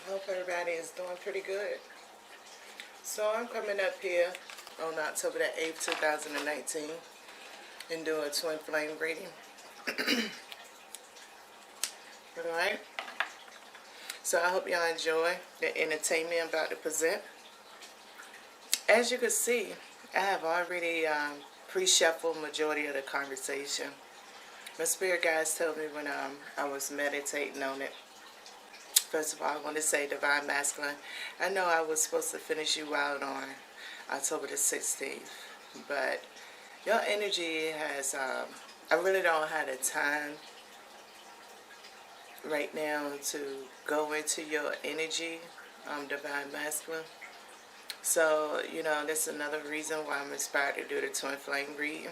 Hope everybody is doing pretty good. So I'm coming up here on October the 8th, 2019 and doing a twin flame reading. Alright. So I hope y'all enjoy the entertainment I'm about to present. As you can see, I have already pre-shuffled majority of the conversation. My spirit guides told me when I was meditating on it. First of all, I want to say Divine Masculine. I know I was supposed to finish you out on October the 16th, but your energy has, I really don't have the time right now to go into your energy, Divine Masculine. So, you know, that's another reason why I'm inspired to do the twin flame reading.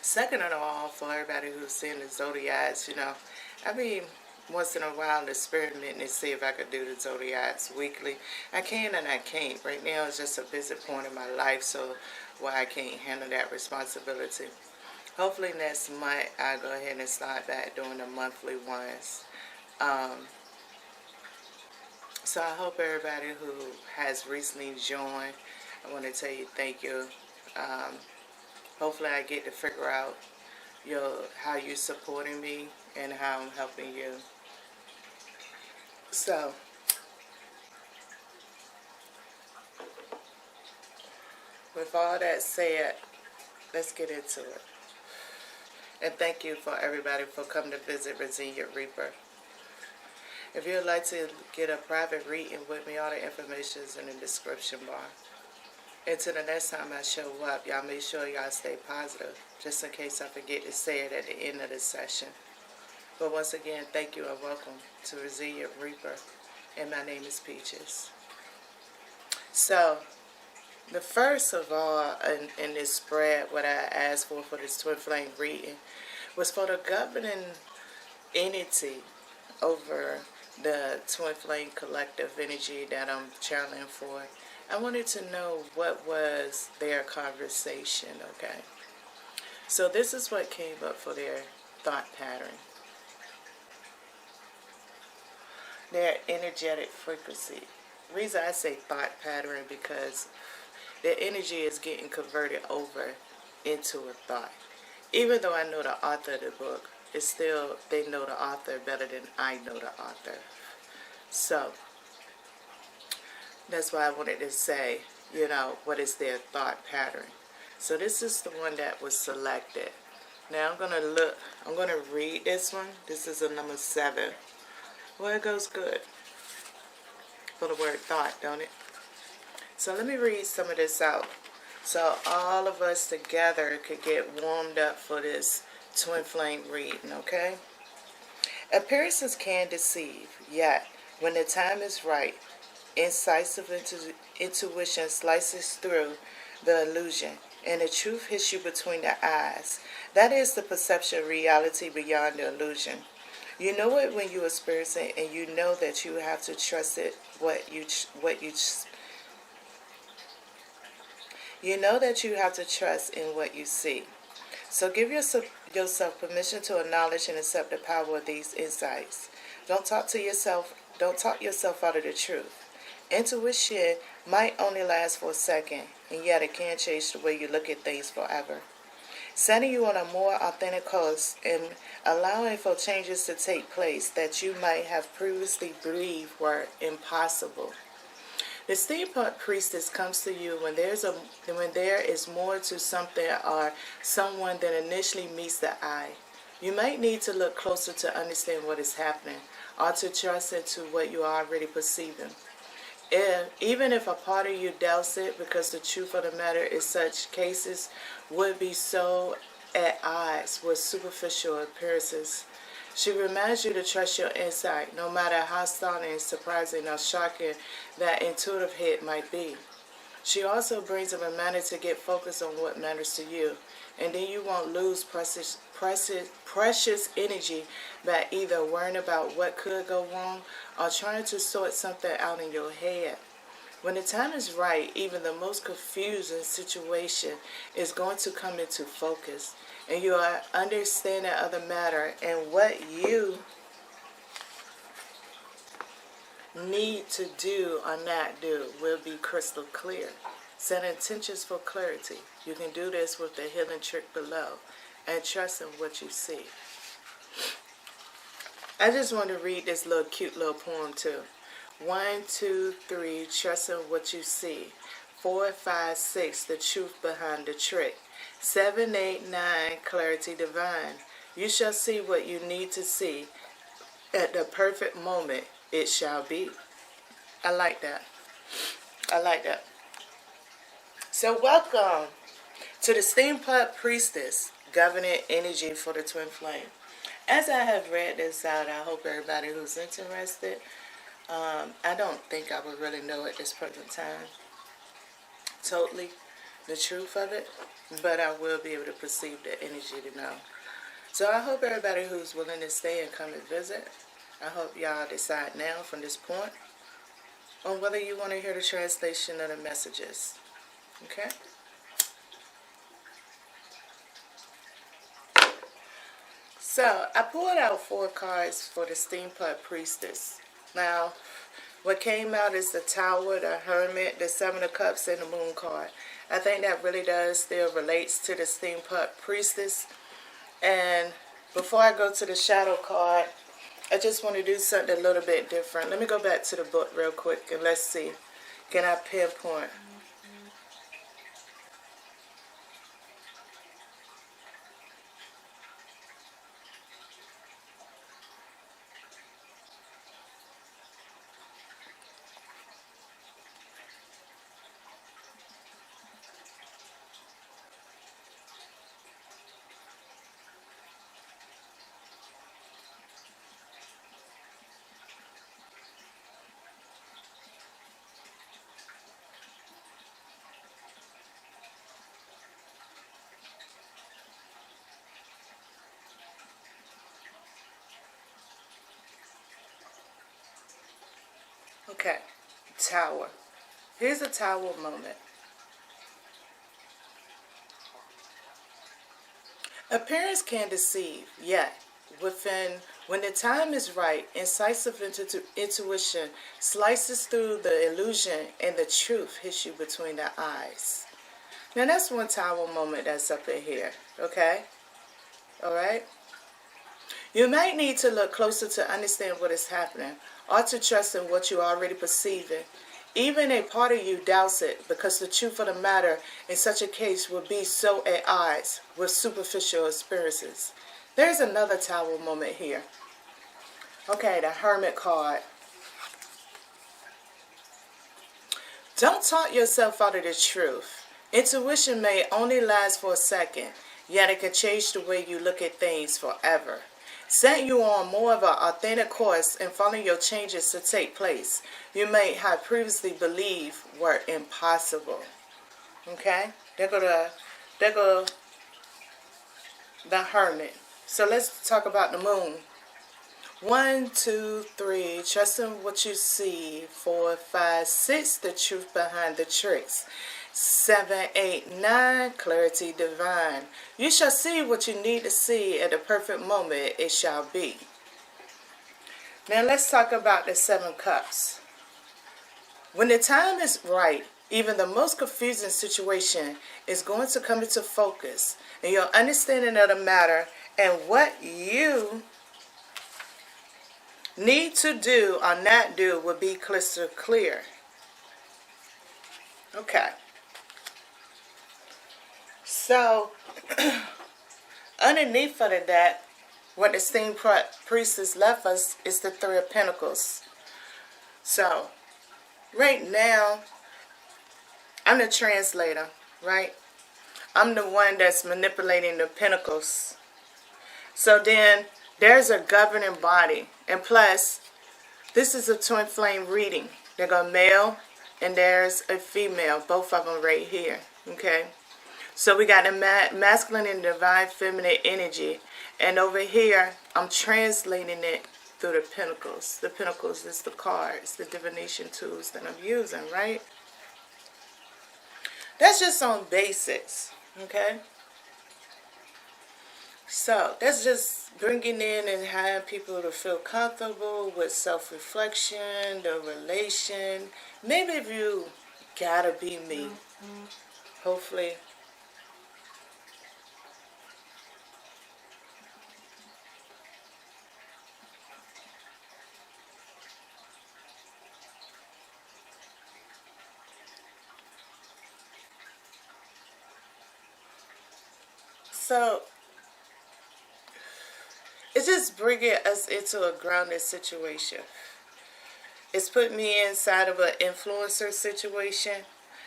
Second of all, for everybody who's seeing the zodiacs, you know, I mean, once in a while experiment and see if I could do the zodiacs weekly. I can and I can't. Right now it's just a busy point in my life, so why I can't handle that responsibility. Hopefully next month I'll go ahead and start back doing the monthly ones. So I hope everybody who has recently joined, I want to tell you thank you. Hopefully I get to figure out how you're supporting me and how I'm helping you. So, with all that said, let's get into it. And thank you for everybody for coming to visit Resilient Reaper. If you'd like to get a private reading with me, all the information is in the description bar. Until the next time I show up, y'all make sure y'all stay positive, just in case I forget to say it at the end of the session. But once again, thank you and welcome to Resilient Reaper, and my name is Peaches. So, the first of all in this spread, what I asked for this twin flame reading, was for the governing entity over the twin flame collective energy that I'm channeling for. I wanted to know what was their conversation, okay? So this is what came up for their thought pattern. Their energetic frequency. The reason I say thought pattern because their energy is getting converted over into a thought. Even though I know the author of the book, it's still, they know the author better than I know the author. So, that's why I wanted to say, you know, what is their thought pattern. So this is the one that was selected. Now I'm going to read this one. This is a number 7. Well, it goes good for the word thought, don't it? So let me read some of this out. So all of us together could get warmed up for this twin flame reading, okay? Appearances can deceive, yet when the time is right, incisive intuition slices through the illusion, and the truth hits you between the eyes. That is the perception of reality beyond the illusion. You know it when you experience it, and you know that you have to trust it. You know that you have to trust in what you see. So give yourself permission to acknowledge and accept the power of these insights. Don't talk yourself out of the truth. Intuition might only last for a second, and yet it can change the way you look at things forever. Setting you on a more authentic course and allowing for changes to take place that you might have previously believed were impossible. The steampunk priestess comes to you when there is more to something or someone than initially meets the eye. You might need to look closer to understand what is happening, or to trust into what you are already perceiving. Even if a part of you doubts it, because the truth of the matter is such cases would be so at odds with superficial appearances. She reminds you to trust your insight, no matter how stunning, surprising, or shocking that intuitive hit might be. She also brings a reminder to get focused on what matters to you, and then you won't lose precious energy by either worrying about what could go wrong or trying to sort something out in your head. When the time is right, even the most confusing situation is going to come into focus, and your understanding of the matter and what you need to do or not do will be crystal clear. Set intentions for clarity. You can do this with the healing trick below and trust in what you see. I just want to read this little cute little poem too. 1, 2, 3, trust in what you see. 4, 5, 6, the truth behind the trick. 7, 8, 9, clarity divine. You shall see what you need to see. At the perfect moment, it shall be. I like that. I like that. So welcome to the Steampunk Priestess, governing energy for the twin flame. As I have read this out, I hope everybody who's interested, I don't think I would really know at this present time totally the truth of it, but I will be able to perceive the energy to know. So I hope everybody who's willing to stay and come and visit, I hope y'all decide now from this point on whether you want to hear the translation of the messages. Okay? So I pulled out 4 cards for the Steampunk Priestess. Now, what came out is the Tower, the Hermit, the 7 of Cups, and the Moon card. I think that really does still relates to the Steampunk Priestess. And before I go to the Shadow card, I just want to do something a little bit different. Let me go back to the book real quick and let's see. Can I pinpoint? Okay, Tower. Here's a Tower moment. Appearance can deceive, yet when the time is right, incisive intuition slices through the illusion and the truth hits you between the eyes. Now that's one Tower moment that's up in here, okay? Alright? You might need to look closer to understand what is happening, or to trust in what you are already perceiving. Even a part of you doubts it, because the truth of the matter in such a case would be so at odds with superficial experiences. There's another Tower moment here. Okay, the Hermit card. Don't talk yourself out of the truth. Intuition may only last for a second, yet it can change the way you look at things forever. Set you on more of an authentic course and follow your changes to take place you may have previously believed were impossible. Okay? There go the Hermit. So let's talk about the Moon. 1, 2, 3, trust in what you see. 4, 5, 6, the truth behind the tricks. 7, 8, 9, clarity divine. You shall see what you need to see at the perfect moment it shall be. Now let's talk about the 7 cups. When the time is right, even the most confusing situation is going to come into focus, and your understanding of the matter and what you need to do or not do will be crystal clear. Okay. So, underneath of that, what the Steampunk Priestess left us is the 3 of Pentacles. So, right now, I'm the translator, right? I'm the one that's manipulating the Pentacles. So then, there's a governing body. And plus, this is a twin flame reading. They go male and there's a female. Both of them right here. Okay? So we got the masculine and divine feminine energy. And over here, I'm translating it through the Pentacles. The Pentacles is the cards, the divination tools that I'm using, right? That's just on basics. Okay? So that's just bringing in and having people to feel comfortable with self-reflection, the relation. Maybe if you gotta be me, hopefully. So it's just bringing us into a grounded situation. It's put me inside of an influencer situation.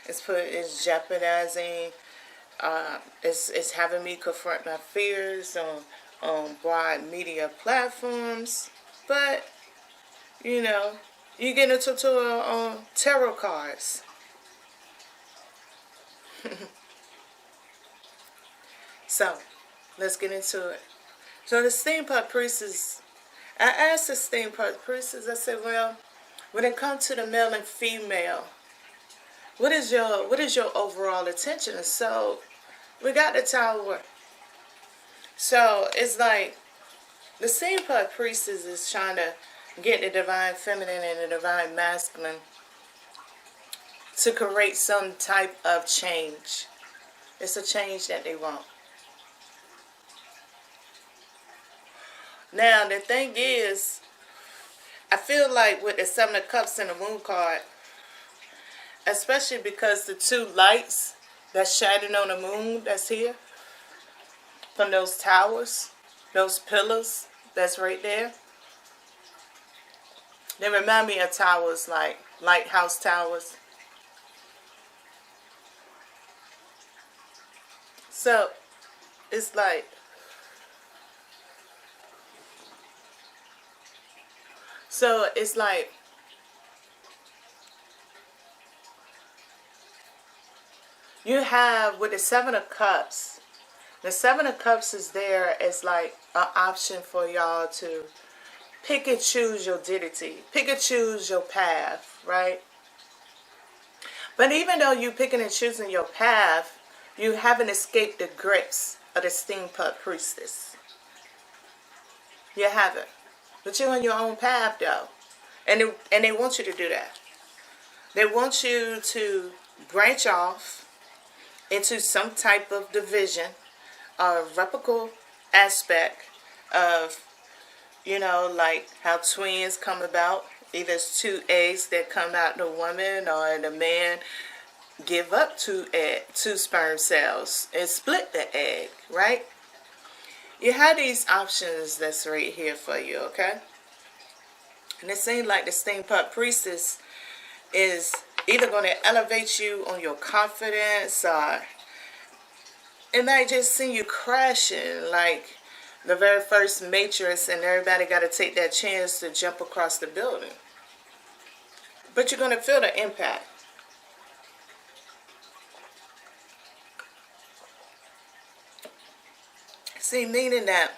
It's jeopardizing. It's having me confront my fears on broad media platforms. But you know, you get a tutorial on tarot cards. So let's get into it. So the steampunk priestess, I asked the steampunk priestess. I said, well, when it comes to the male and female, what is your overall attention? And so we got the tower. So it's like the steampunk priestess is trying to get the divine feminine and the divine masculine to create some type of change. It's a change that they want. Now the thing is, I feel like with the Seven of Cups and the Moon card, especially because the two lights that's shining on the moon that's here, from those towers, those pillars that's right there, they remind me of towers, like lighthouse towers. So it's like, you have with the Seven of Cups. The Seven of Cups is there as like an option for y'all to pick and choose your deity, pick and choose your path, right? But even though you picking and choosing your path, you haven't escaped the grips of the steampunk priestess. You haven't. But you're on your own path though. And they want you to do that. They want you to branch off into some type of division, a replicable aspect of, like how twins come about. Either it's two eggs that come out the woman, or the man give up two sperm cells and split the egg, right? You have these options that's right here for you, okay? And it seems like the steampunk priestess is either going to elevate you on your confidence, or it might just send you crashing like the very first Matrix, and everybody got to take that chance to jump across the building. But you're going to feel the impact. See, meaning that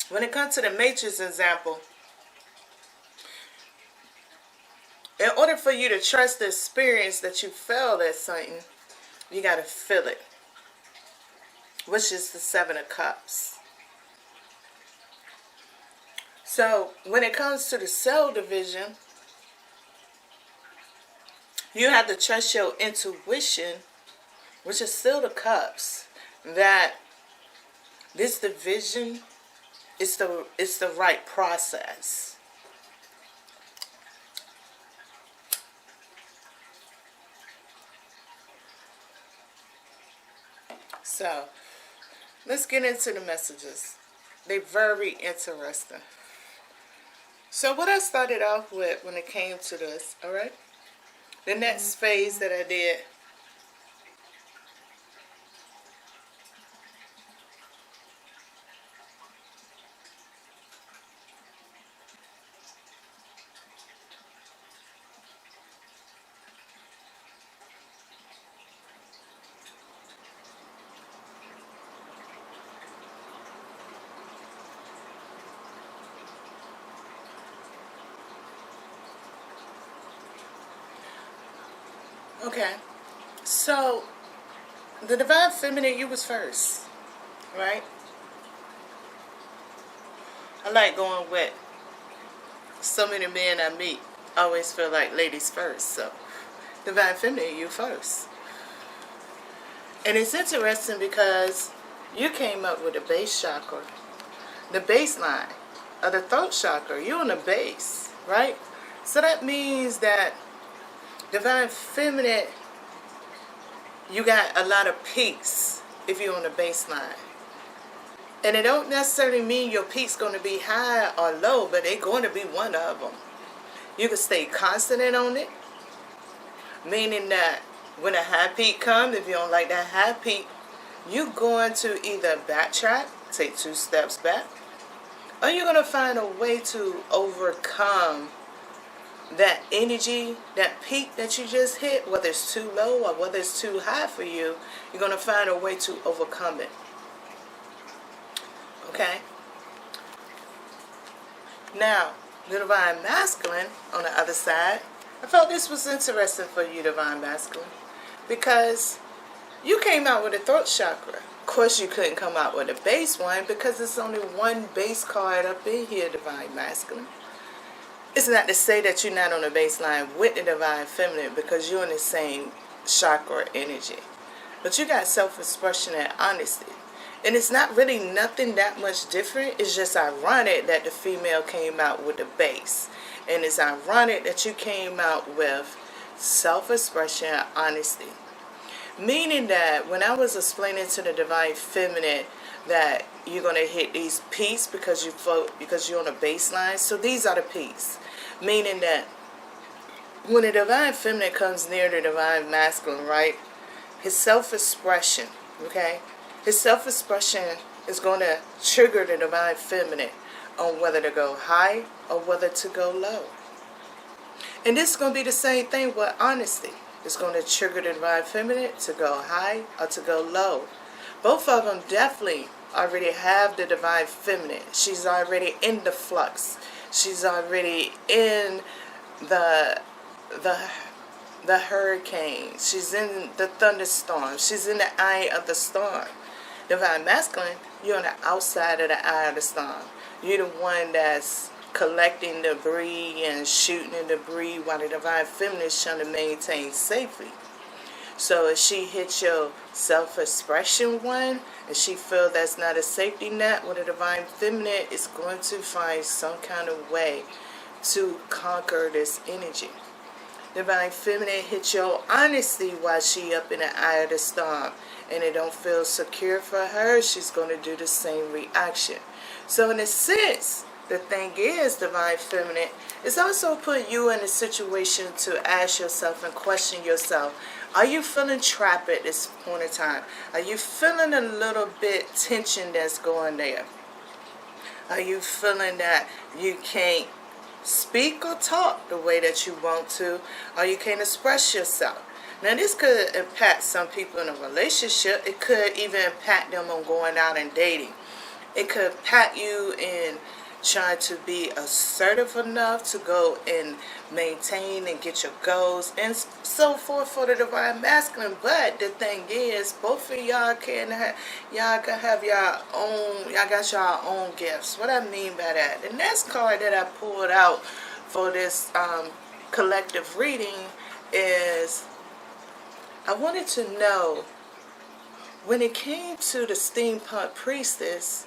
when it comes to the Matrix example, in order for you to trust the experience that you felt at something, you got to feel it, which is the Seven of Cups. So when it comes to the cell division, you have to trust your intuition, which is still the cups, that this division is the right process. So let's get into the messages. They're very interesting. So what I started off with when it came to this, all right? The next phase that I did, okay, so the divine feminine, you was first, right? I like going with so many men I meet. I always feel like ladies first. So, divine feminine, you first. And it's interesting because you came up with the base chakra, the baseline of the throat chakra. You're on the base, right? So that means that divine feminine, you got a lot of peaks if you're on the baseline. And it don't necessarily mean your peak's going to be high or low, but it's going to be one of them. You can stay constant on it, meaning that when a high peak comes, if you don't like that high peak, you're going to either backtrack, take 2 steps back, or you're going to find a way to overcome that energy, that peak that you just hit, whether it's too low or whether it's too high for you. You're going to find a way to overcome it. Okay? Now, the divine masculine on the other side, I felt this was interesting for you, divine masculine, because you came out with a throat chakra. Of course, you couldn't come out with a base one because there's only one base card up in here, divine masculine. It's not to say that you're not on the baseline with the divine feminine because you're in the same chakra energy. But you got self-expression and honesty. And it's not really nothing that much different. It's just ironic that the female came out with the base. And it's ironic that you came out with self-expression and honesty. Meaning that when I was explaining to the divine feminine that you're going to hit these peaks because you're on a baseline. So these are the peaks. Meaning that when the divine feminine comes near the divine masculine, right? His self-expression, okay? His self-expression is going to trigger the divine feminine on whether to go high or whether to go low. And this is going to be the same thing with honesty. It's going to trigger the divine feminine to go high or to go low. Both of them definitely already have the divine feminine. She's already in the flux. She's already in the hurricane. She's in the thunderstorm. She's in the eye of the storm. Divine masculine, you're on the outside of the eye of the storm. You're the one that's collecting debris and shooting the debris while the divine feminine is trying to maintain safety. So if she hits your self-expression one, and she feels that's not a safety net, well, the divine feminine is going to find some kind of way to conquer this energy. Divine feminine hits your honesty while she up in the eye of the storm, and it don't feel secure for her. She's going to do the same reaction. So in a sense, the thing is, divine feminine, it's also put you in a situation to ask yourself and question yourself. Are you feeling trapped at this point in time? Are you feeling a little bit tension that's going there? Are you feeling that you can't speak or talk the way that you want to, or you can't express yourself? Now, this could impact some people in a relationship. It could even impact them on going out and dating. It could impact you in trying to be assertive enough to go and maintain and get your goals and so forth for the divine masculine. But the thing is, both of y'all can have your own, y'all got your own gifts. What I mean by that, the next card that I pulled out for this collective reading is, I wanted to know, when it came to the steampunk priestess,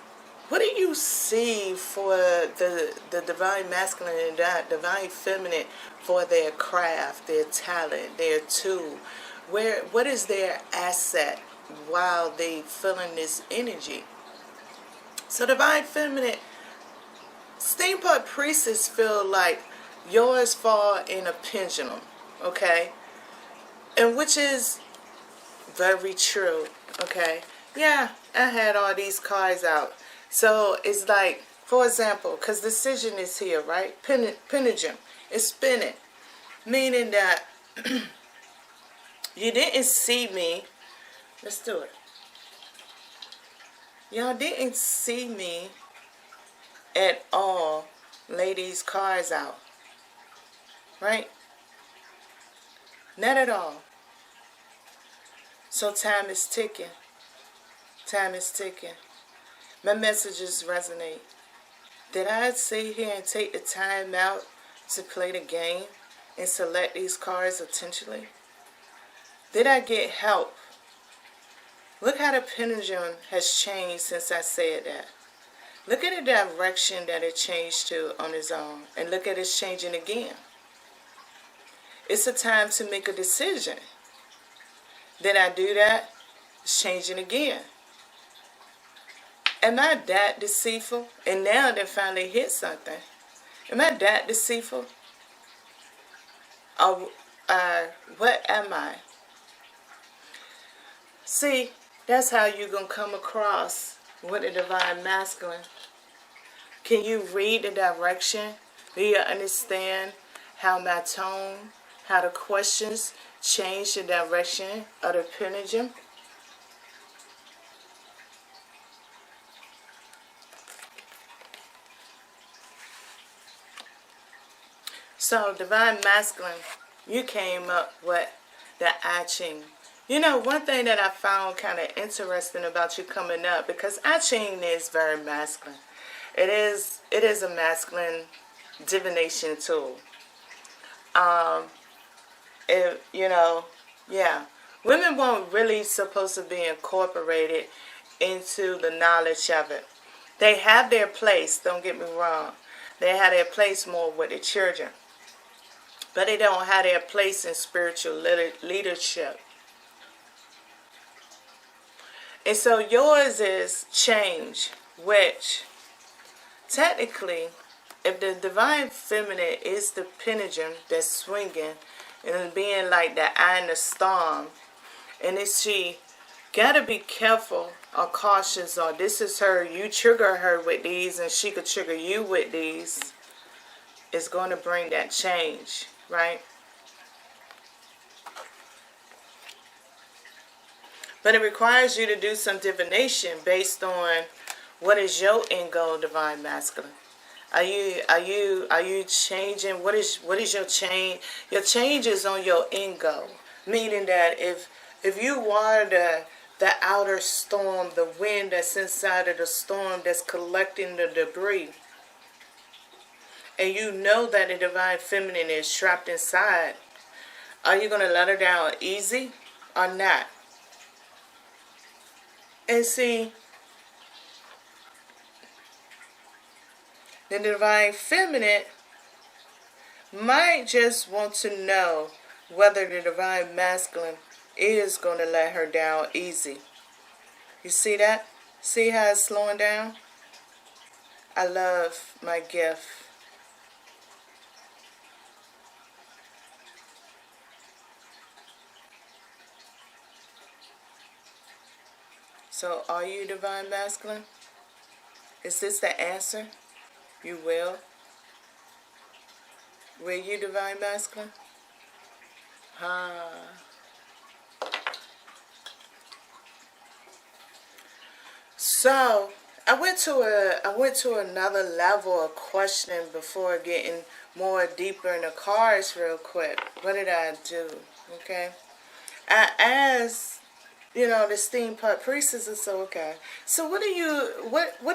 what do you see for the divine masculine and divine feminine for their craft, their talent, their tool? What is their asset while they feeling this energy? So divine feminine, steampunk priestess feel like yours fall in a pendulum, okay? And which is very true, okay? Yeah, I had all these cards out. So it's like, for example, because decision is here, right? Pendulum is spinning, meaning that you didn't see me. Let's do it. Y'all didn't see me at all lay these cards out, right? Not at all. So time is ticking. Time is ticking. My messages resonate. Did I sit here and take the time out to play the game and select these cards intentionally? Did I get help? Look how the pendulum has changed since I said that. Look at the direction that it changed to on its own. And look at it changing again. It's a time to make a decision. Did I do that? It's changing again. Am I that deceitful? And now they finally hit something. Am I that deceitful? Or what am I? See, that's how you're going to come across with the divine masculine. Can you read the direction? Do you understand how my tone, how the questions change the direction of the pendulum? So, divine masculine, you came up with the I Ching. You know, one thing that I found kind of interesting about you coming up, because I Ching is very masculine. It is a masculine divination tool. Women weren't really supposed to be incorporated into the knowledge of it. They have their place, don't get me wrong. They have their place more with the children. But they don't have their place in spiritual leadership. And so yours is change, which technically, if the divine feminine is the pendulum that's swinging and being like the eye in the storm, and if she gotta be careful or cautious, or this is her, you trigger her with these and she could trigger you with these, it's going to bring that change, right? But it requires you to do some divination based on what is your end goal, divine masculine. Are you changing? What is your change? Your change is on your end goal, meaning that if you are the outer storm, the wind that's inside of the storm that's collecting the debris, and you know that the divine feminine is trapped inside, are you going to let her down easy or not? And see, the divine feminine might just want to know whether the divine masculine is going to let her down easy. You see that? See how it's slowing down? I love my gift. So, are you divine masculine? Is this the answer? You will? Will you, divine masculine? So, I went to another level of questioning before getting more deeper in the cards real quick. What did I do? Okay. I asked, the steampunk priestess is so okay. So what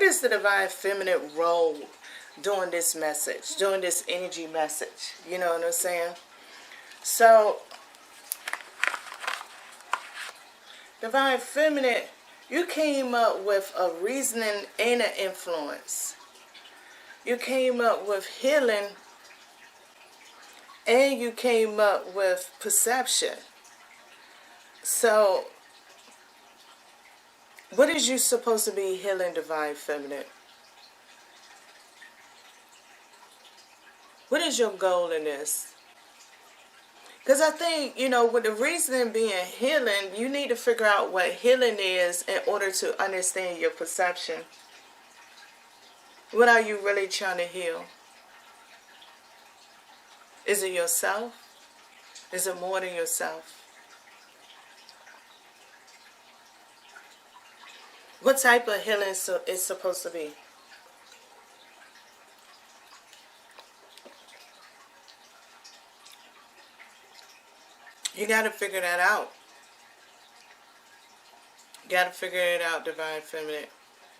is the divine feminine role during this message, during this energy message? You know what I'm saying? So, divine feminine, you came up with a reasoning and an influence. You came up with healing, and you came up with perception. So, what is you supposed to be healing, divine feminine? What is your goal in this? Because I think, with the reasoning being healing, you need to figure out what healing is in order to understand your perception. What are you really trying to heal? Is it yourself? Is it more than yourself? What type of healing is supposed to be? You got to figure that out. You got to figure it out, divine feminine.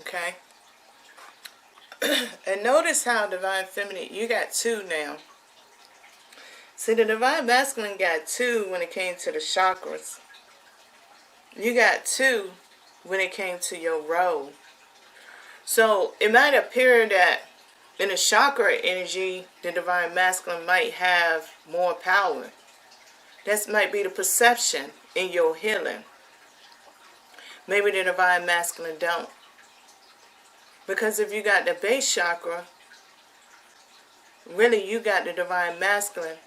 Okay? And notice how divine feminine, you got two now. See, the divine masculine got two when it came to the chakras. You got two when it came to your role. So it might appear that in the chakra energy, the divine masculine might have more power. That might be the perception in your healing. Maybe the divine masculine don't. Because if you got the base chakra, really you got the divine masculine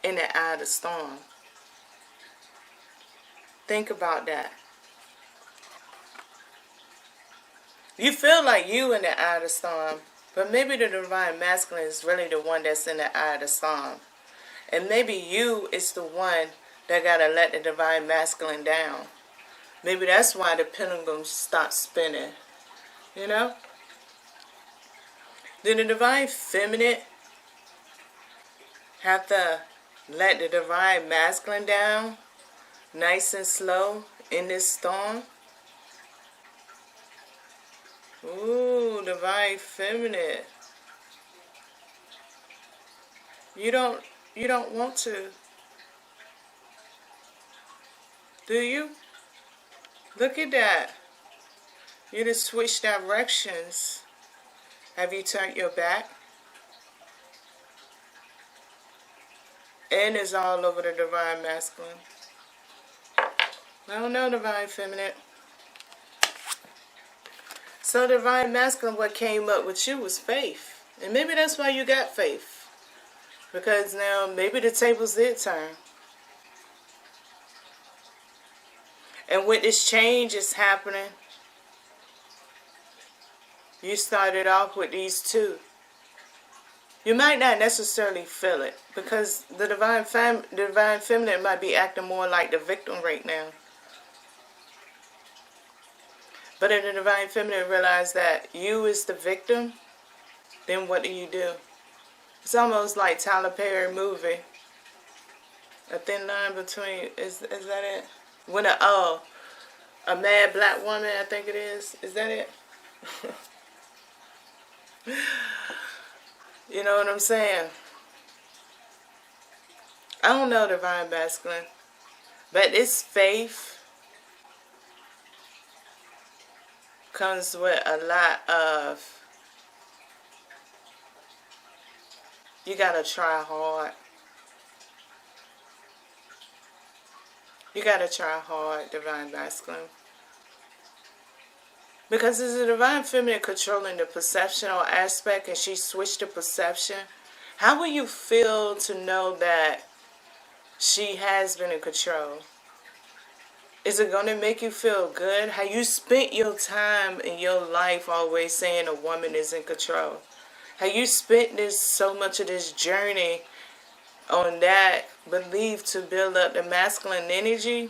in the eye of the storm. Think about that. You feel like you in the eye of the storm, but maybe the divine masculine is really the one that's in the eye of the storm. And maybe you is the one that got to let the divine masculine down. Maybe that's why the pendulum stopped spinning. You know? Did the divine feminine have to let the divine masculine down nice and slow in this storm? Ooh, divine feminine. You don't want to. Do you? Look at that. You just switched directions. Have you turned your back? And it's all over the divine masculine. I don't know, divine feminine. So divine masculine, what came up with you was faith. And maybe that's why you got faith. Because now maybe the tables did turn. And with this change is happening, you started off with these two. You might not necessarily feel it because the divine feminine might be acting more like the victim right now. But if the divine feminine realize that you is the victim, then what do? It's almost like Tyler Perry movie. A Thin Line Between, is that it? When a mad black woman, I think it is. Is that it? You know what I'm saying? I don't know divine masculine, but this faith comes with a lot of, you gotta try hard. You gotta try hard, divine masculine. Because it's the divine feminine controlling the perceptional aspect and she switched the perception. How will you feel to know that she has been in control? Is it going to make you feel good? How you spent your time in your life always saying a woman is in control? How you spent so much of this journey on that belief to build up the masculine energy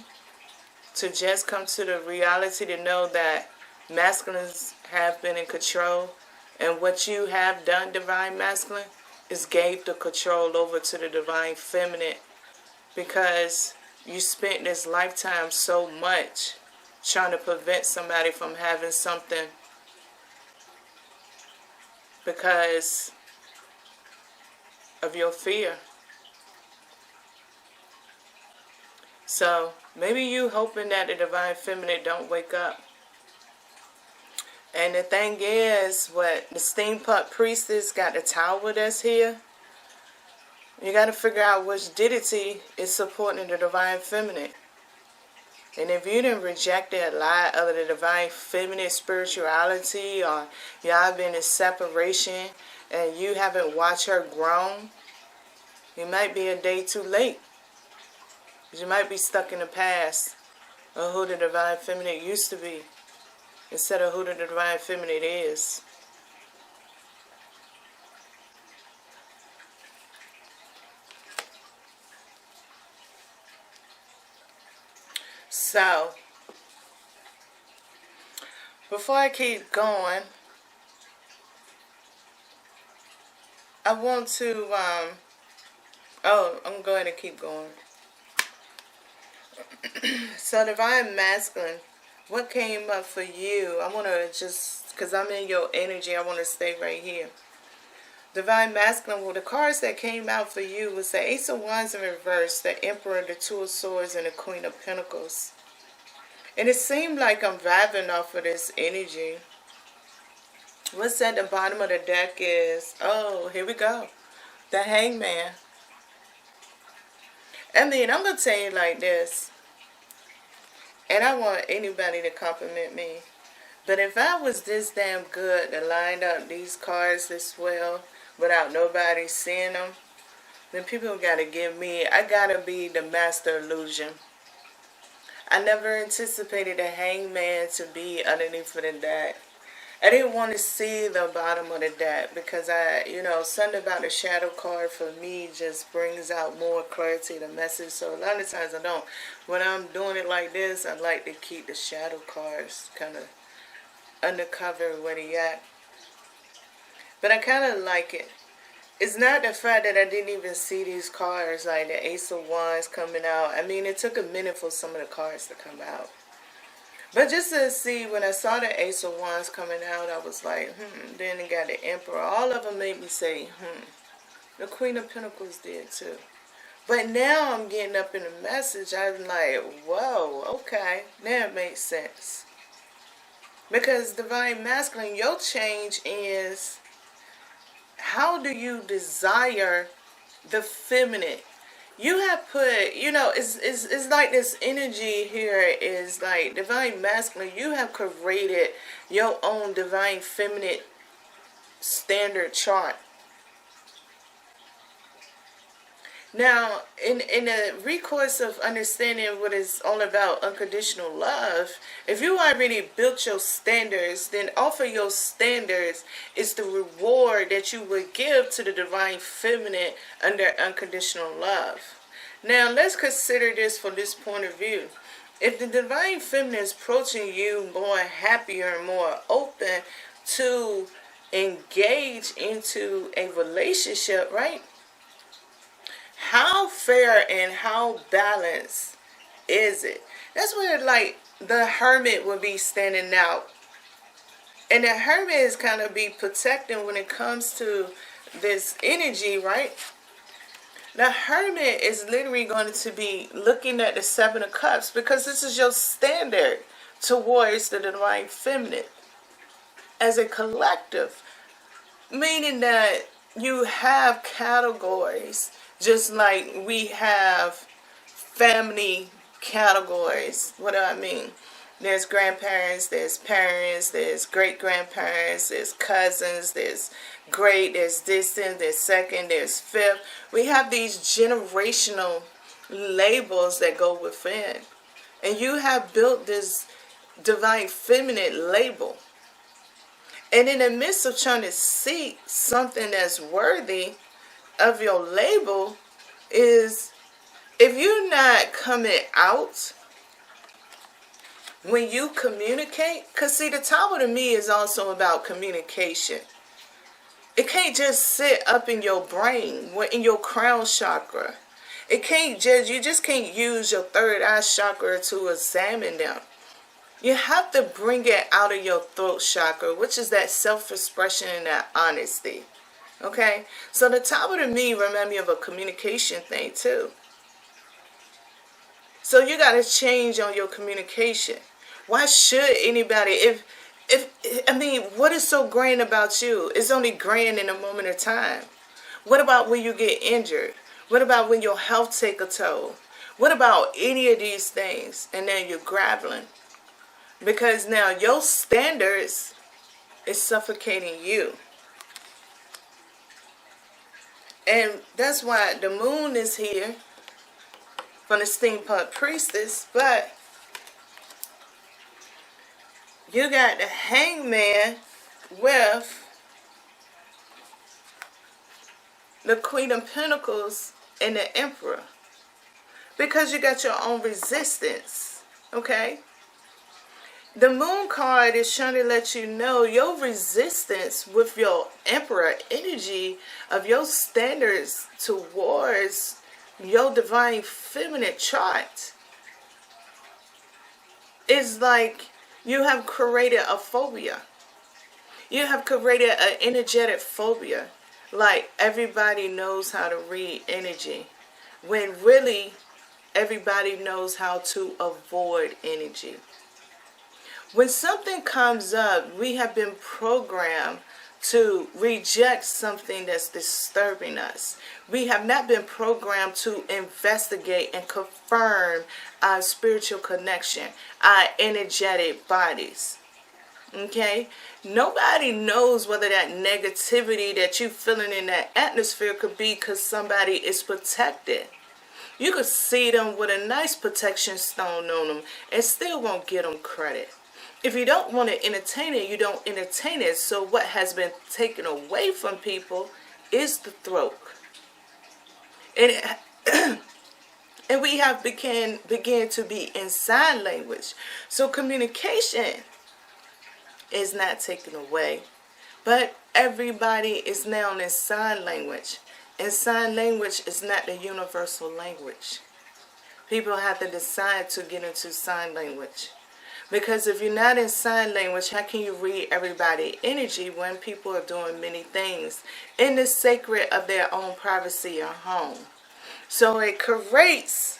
to just come to the reality to know that masculines have been in control, and what you have done, divine masculine, is gave the control over to the divine feminine, because you spent this lifetime so much trying to prevent somebody from having something because of your fear. So maybe you hoping that the divine feminine don't wake up. And the thing is, what the steampunk priestess got the tower that's here. You got to figure out which deity is supporting the divine feminine. And if you done rejected a lot of the divine feminine spirituality, or y'all been in separation and you haven't watched her grow, it might be a day too late. You might be stuck in the past of who the divine feminine used to be, instead of who the divine feminine is. So, before I keep going, I want to, I'm going to keep going. So, divine masculine, What came up for you? I want to just, because I'm in your energy, I want to stay right here. Divine Masculine, well, the cards that came out for you was the Ace of Wands in reverse, the Emperor, the Two of Swords, and the Queen of Pentacles. And it seemed like I'm vibing off of this energy. What's at the bottom of the deck is, oh, here we go. The Hangman. I mean, I'm going to tell you like this. And I want anybody to compliment me. But if I was this damn good to line up these cards this well without nobody seeing them, then people got to give me, I got to be the master illusion. I never anticipated the Hangman to be underneath of the deck. I didn't want to see the bottom of the deck because something about the shadow card for me just brings out more clarity to the message. So a lot of times I don't. When I'm doing it like this, I like to keep the shadow cards kind of undercover where they at. But I kind of like it. It's not the fact that I didn't even see these cards, like the Ace of Wands coming out. I mean, it took a minute for some of the cards to come out. But just to see, when I saw the Ace of Wands coming out, I was like, Then it got the Emperor. All of them made me say, The Queen of Pentacles did too. But now I'm getting up in the message. I'm like, whoa, okay. Now it makes sense. Because Divine Masculine, your change is, how do you desire the feminine? You have put, it's like this energy here is like Divine Masculine. You have created your own Divine Feminine standard chart. Now, in the recourse of understanding what it's all about, unconditional love, if you already built your standards, then off of your standards is the reward that you would give to the Divine Feminine under unconditional love. Now, let's consider this from this point of view. If the Divine Feminine is approaching you more happier and more open to engage into a relationship, right? How fair and how balanced is it? That's where, like, the Hermit would be standing out. And the Hermit is kind of be protecting when it comes to this energy, right? The Hermit is literally going to be looking at the Seven of Cups because this is your standard towards the Divine Feminine as a collective. Meaning that you have categories. Just like we have family categories. What do I mean? There's grandparents, there's parents, there's great-grandparents, there's cousins, there's distant, there's second, there's fifth. We have these generational labels that go within. And you have built this Divine Feminine label. And in the midst of trying to seek something that's worthy of your label is, if you're not coming out when you communicate, because see, the Tower to me is also about communication. It can't just sit up in your brain, in your crown chakra. It can't just, you just can't use your third eye chakra to examine them. You have to bring it out of your throat chakra, which is that self-expression and that honesty. Okay? So the Tower to me remind me of a communication thing too. So you got to change on your communication. Why should anybody, what is so grand about you? It's only grand in a moment of time. What about when you get injured? What about when your health take a toll? What about any of these things? And then you're grappling. Because now your standards is suffocating you. And that's why the moon is here from the steampunk priestess. But you got the Hangman with the Queen of Pentacles and the Emperor. Because you got your own resistance. Okay? The moon card is trying to let you know your resistance with your Emperor energy of your standards towards your Divine Feminine chart is like You have created a phobia. You have created an energetic phobia. Like everybody knows how to read energy, when really everybody knows how to avoid energy. When something comes up, we have been programmed to reject something that's disturbing us. We have not been programmed to investigate and confirm our spiritual connection, our energetic bodies. Okay? Nobody knows whether that negativity that you feeling in that atmosphere could be because somebody is protected. You could see them with a nice protection stone on them and still won't get them credit. If you don't want to entertain it, you don't entertain it. So what has been taken away from people is the throat. And and we have began to be in sign language. So communication is not taken away, but everybody is now in sign language. And sign language is not the universal language. People have to decide to get into sign language. Because if you're not in sign language, how can you read everybody's energy when people are doing many things in the sacred of their own privacy or home? So it creates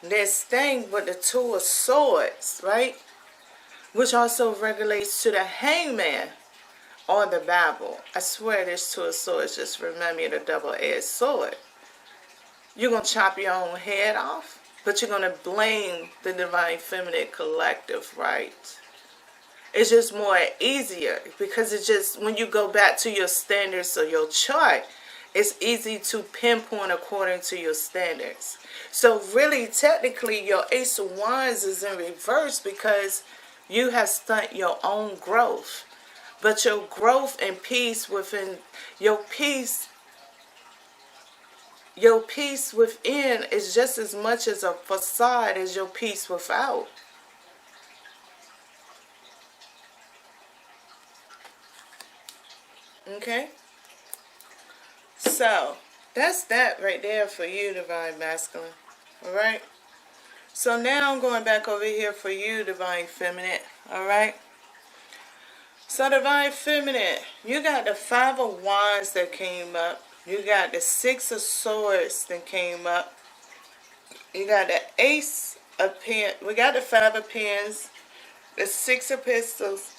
this thing with the Two of Swords, right? Which also regulates to the Hangman or the Bible. I swear this Two of Swords just remind me of the double-edged sword. You're going to chop your own head off, but you're going to blame the Divine Feminine Collective, right? It's just more easier because it's just when you go back to your standards or your chart, it's easy to pinpoint according to your standards. So really, technically, your Ace of Wands is in reverse because you have stunted your own growth. But your growth and peace within, your peace within is just as much as a facade as your peace without. Okay? So, that's that right there for you, Divine Masculine. Alright? So now I'm going back over here for you, Divine Feminine. Alright? So, Divine Feminine, you got the Five of Wands that came up. You got the Six of Swords that came up. You got the Ace of Pens. We got the Five of Pens, the Six of Pistols,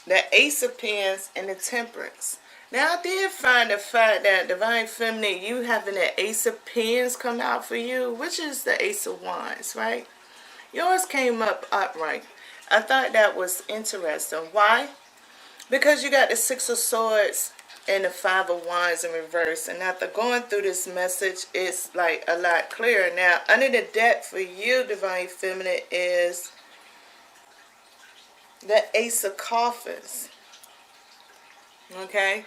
the Ace of Pens, and the Temperance. Now, I did find the fact that Divine Feminine, you having the Ace of Pens come out for you, which is the Ace of Wands, right? Yours came up upright. I thought that was interesting. Why? Because you got the Six of Swords and the Five of Wands in reverse. And after going through this message, it's like a lot clearer. Now, under the deck for you, Divine Feminine, is the Ace of Coffins. Okay?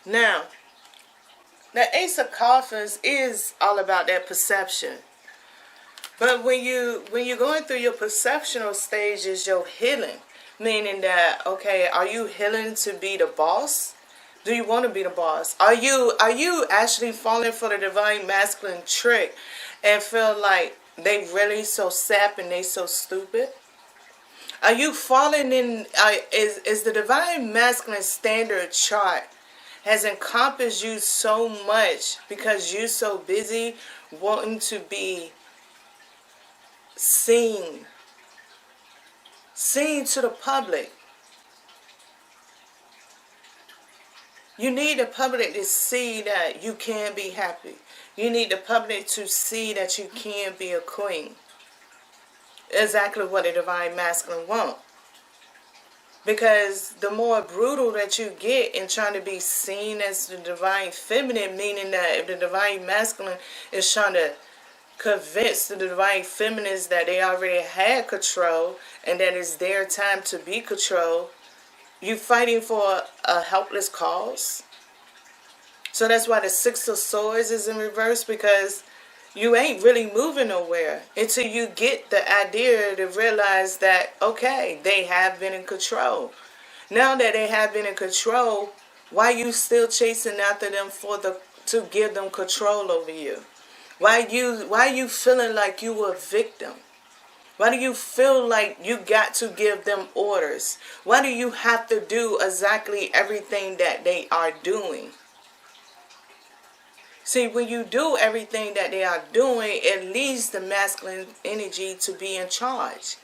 Now, the Ace of Coffins is all about that perception. But when you're going through your perceptional stages, you're healing. Meaning that, okay, are you healing to be the boss? Do you want to be the boss? Are you actually falling for the Divine Masculine trick and feel like they really so sap and they so stupid? Are you falling in, is the Divine Masculine standard chart has encompassed you so much because you're so busy wanting to be seen to the public? You need the public to see that you can be happy. You need the public to see that you can be a queen. Exactly what the Divine Masculine wants. Because the more brutal that you get in trying to be seen as the Divine Feminine, meaning that if the Divine Masculine is trying to convince the Divine Feminines that they already had control and that it's their time to be controlled, you fighting for a helpless cause. So that's why the Six of Swords is in reverse, because you ain't really moving nowhere until you get the idea to realize that, okay, they have been in control. Now that they have been in control, why you still chasing after them to give them control over you? Why you feeling like you were a victim? Why do you feel like you got to give them orders? Why do you have to do exactly everything that they are doing? See, when you do everything that they are doing, it leads the masculine energy to be in charge.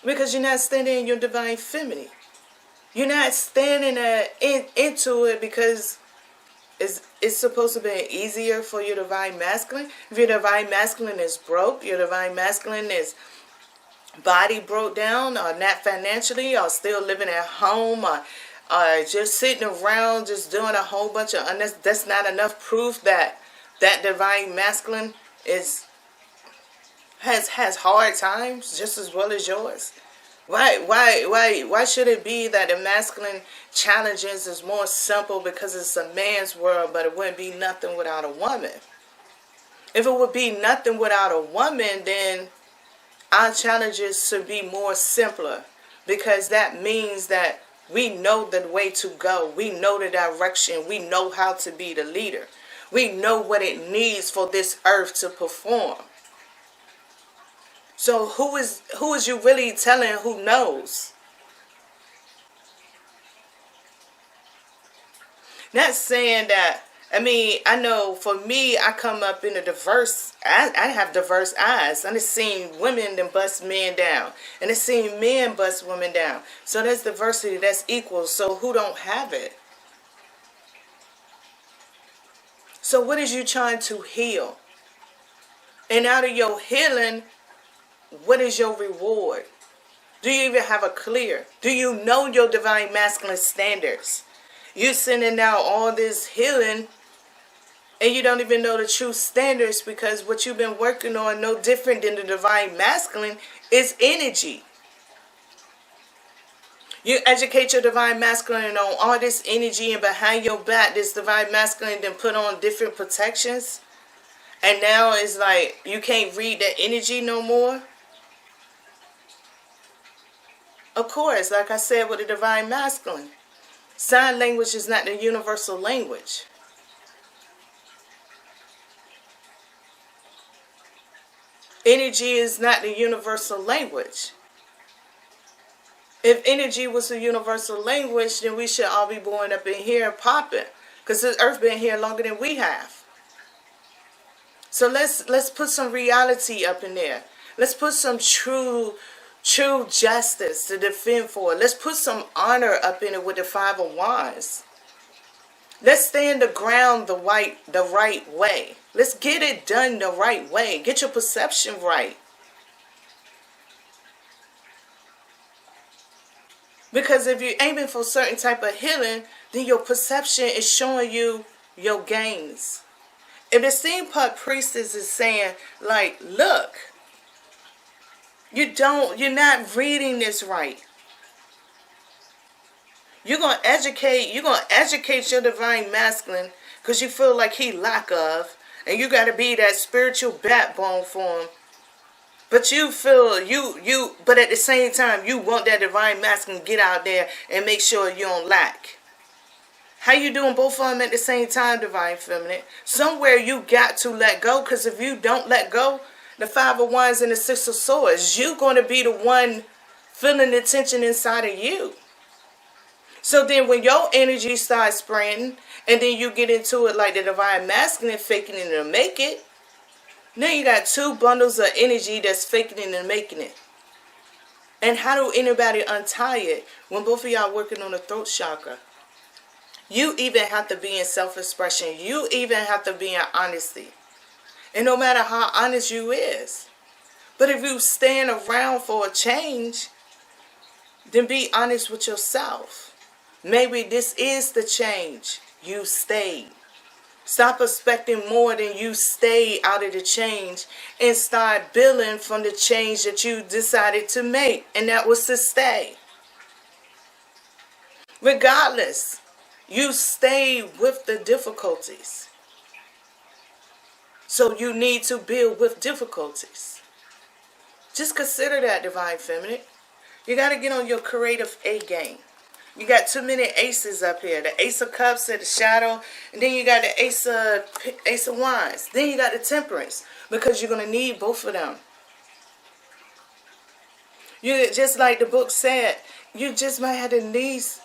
Because you're not standing in your divine feminine. You're not standing into it because it's supposed to be easier for your divine masculine. If your divine masculine is broke, your divine masculine is body broke down, or not financially, or still living at home, or just sitting around just doing a whole bunch of that's not enough proof that that divine masculine has hard times just as well as yours. Why should it be that the masculine challenges is more simple because it's a man's world, but it wouldn't be nothing without a woman? If it would be nothing without a woman, then our challenges should be more simpler, because that means that we know the way to go. We know the direction. We know how to be the leader. We know what it needs for this earth to perform. So who is you really telling who knows? Not saying that, I know for me, I come up in a diverse, I have diverse eyes. I've seen women that bust men down. And I've seen men bust women down. So there's diversity, that's equal. So who don't have it? So what is you trying to heal? And out of your healing, what is your reward? Do you even have a clear? Do you know your divine masculine standards? You're sending out all this healing and you don't even know the true standards, because what you've been working on, no different than the divine masculine, is energy. You educate your divine masculine on all this energy, and behind your back, this divine masculine then put on different protections. And now it's like you can't read the energy no more. Of course, like I said with the divine masculine, sign language is not the universal language. Energy is not the universal language. If energy was the universal language, then we should all be born up in here and popping, because this earth been here longer than we have. So let's put some reality up in there. Let's put some true justice to defend for. Let's put some honor up in it with the Five of Wands. Let's stand the ground the right way. Let's get it done the right way. Get your perception right. Because if you're aiming for a certain type of healing, then your perception is showing you your gains. If the steampunk priestess is saying, like, look, you're not reading this right. You're gonna educate your divine masculine because you feel like he lack of, and you gotta be that spiritual backbone for him. But you feel but at the same time you want that divine masculine to get out there and make sure you don't lack. How you doing both of them at the same time, divine feminine? Somewhere you got to let go, because if you don't let go, the Five of Wands and the Six of Swords, you're going to be the one feeling the tension inside of you. So then when your energy starts spreading, and then you get into it like the divine masculine, faking it to make it, now you got two bundles of energy that's faking it and making it. And how do anybody untie it when both of y'all working on the throat chakra? You even have to be in self-expression. You even have to be in honesty. And no matter how honest you is. But if you stand around for a change, then be honest with yourself. Maybe this is the change. You stayed. Stop expecting more than you stay out of the change, and start building from the change that you decided to make. And that was to stay. Regardless, you stay with the difficulties. So you need to build with difficulties. Just consider that, divine feminine. You got to get on your creative A game. You got too many aces up here. The Ace of Cups at the shadow. And then you got the Ace of Wands. Then you got the Temperance. Because you're going to need both of them. You just like the book said, you just might have to needs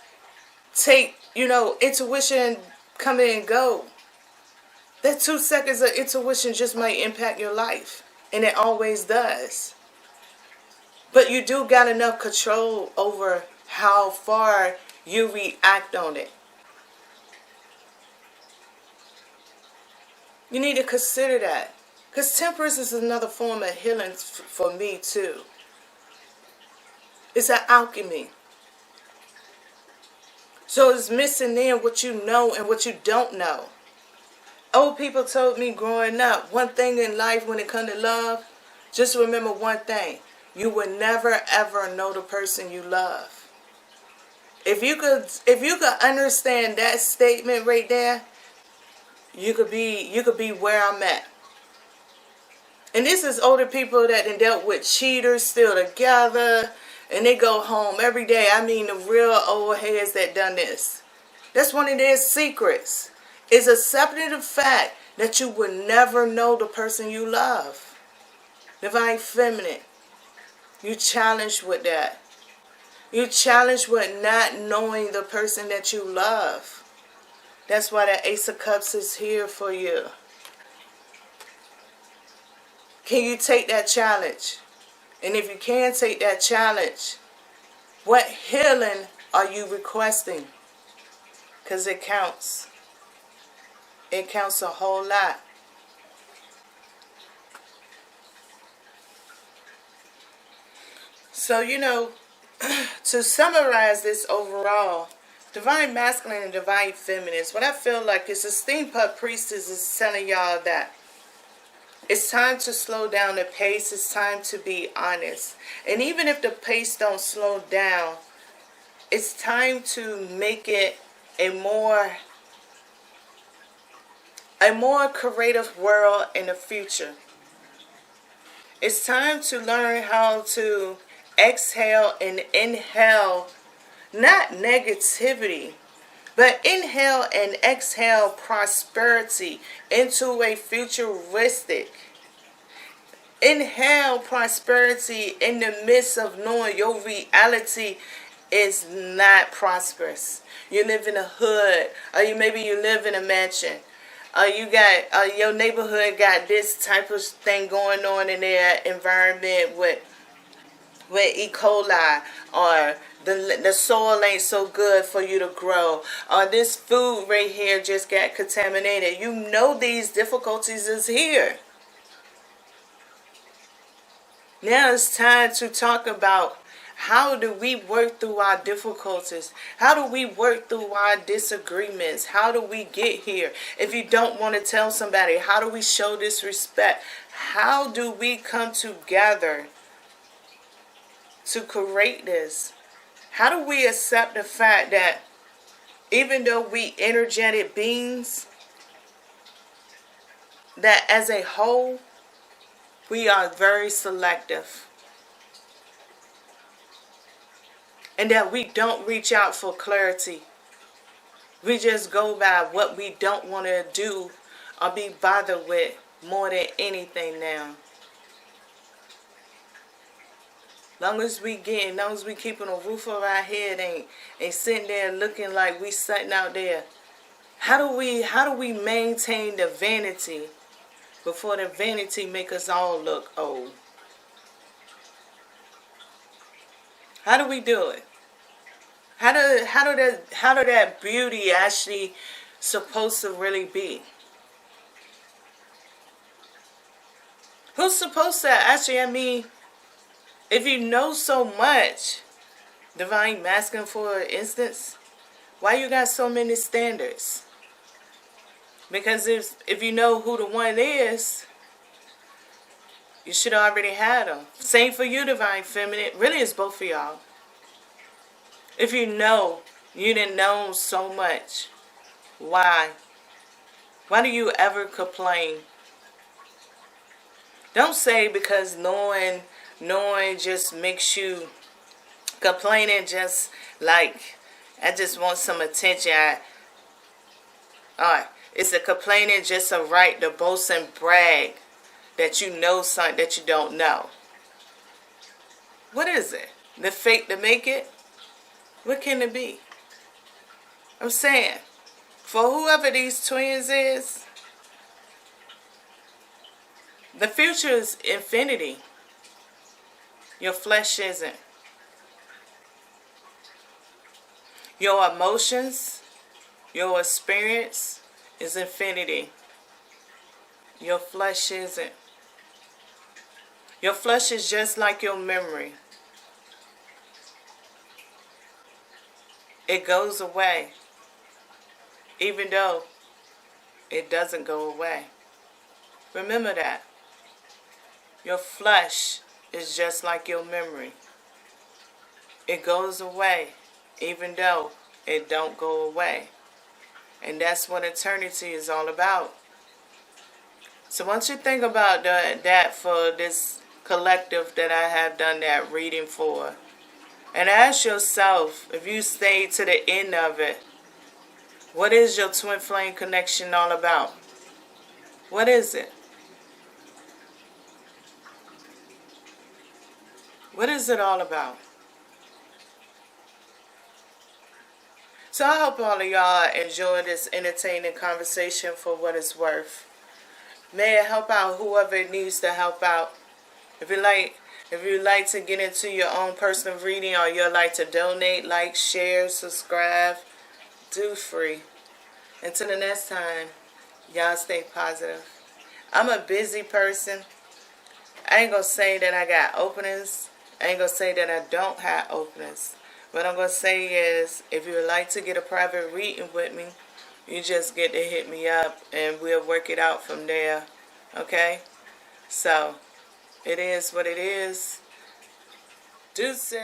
take, intuition come in and go. That 2 seconds of intuition just might impact your life. And it always does. But you do got enough control over how far you react on it. You need to consider that. Because temperance is another form of healing for me too. It's an alchemy. So it's mixing in what you know and what you don't know. Old people told me growing up, one thing in life when it comes to love, just remember one thing. You will never ever know the person you love. If you could understand that statement right there, you could be where I'm at. And this is older people that done dealt with cheaters still together, and they go home every day. I mean the real old heads that done this. That's one of their secrets. Is accepting the fact that you will never know the person you love. Divine Feminine. You challenged with that. You challenged with not knowing the person that you love. That's why that Ace of Cups is here for you. Can you take that challenge? And if you can take that challenge, what healing are you requesting? Because it counts. It counts a whole lot. So, to summarize this overall, Divine Masculine and Divine Feminine, what I feel like is the Steampunk Priestess is telling y'all that it's time to slow down the pace. It's time to be honest. And even if the pace don't slow down, it's time to make it a more creative world in the future. It's time to learn how to exhale and inhale, not negativity, but inhale and exhale prosperity into a futuristic. Inhale prosperity in the midst of knowing your reality is not prosperous. You live in a hood, or maybe you live in a mansion. You got your neighborhood got this type of thing going on in their environment with E. coli, or the soil ain't so good for you to grow, or this food right here just got contaminated. You know these difficulties is here. Now it's time to talk about how do we work through our difficulties? How do we work through our disagreements? How do we get here? If you don't want to tell somebody, how do we show this respect? How do we come together to create this? How do we accept the fact that even though we energetic beings, that as a whole, we are very selective? And that we don't reach out for clarity. We just go by what we don't want to do or be bothered with more than anything now. Long as we keeping a roof over our head and sitting there looking like we sitting out there. How do we maintain the vanity before the vanity make us all look old? How do we do it? How do that beauty actually supposed to really be? Who's supposed to actually, if you know so much, Divine Masculine for instance, why you got so many standards? Because if you know who the one is, you should already have them. Same for you, Divine Feminine. Really, it's both for y'all. If you know you didn't know so much, why? Why do you ever complain? Don't say because knowing just makes you complaining. Just like I just want some attention. Alright, it's a complaining just a right to boast and brag that you know something that you don't know. What is it? The fate to make it? What can it be? I'm saying, for whoever these twins is, the future is infinity. Your flesh isn't. Your emotions, your experience is infinity. Your flesh isn't. Your flesh is just like your memory. It goes away, even though it doesn't go away. Remember that. Your flesh is just like your memory. It goes away, even though it don't go away. And that's what eternity is all about. So once you think about that for this collective that I have done that reading for, and ask yourself, if you stay to the end of it, what is your twin flame connection all about? What is it? What is it all about? So I hope all of y'all enjoy this entertaining conversation for what it's worth. May it help out whoever it needs to help out. If you like to get into your own personal reading, or you'd like to donate, like, share, subscribe, do free. Until the next time, y'all stay positive. I'm a busy person. I ain't gonna say that I got openings. I ain't gonna say that I don't have openings. What I'm gonna say is, if you would like to get a private reading with me, you just get to hit me up and we'll work it out from there. Okay? So, it is what it is. Deuces.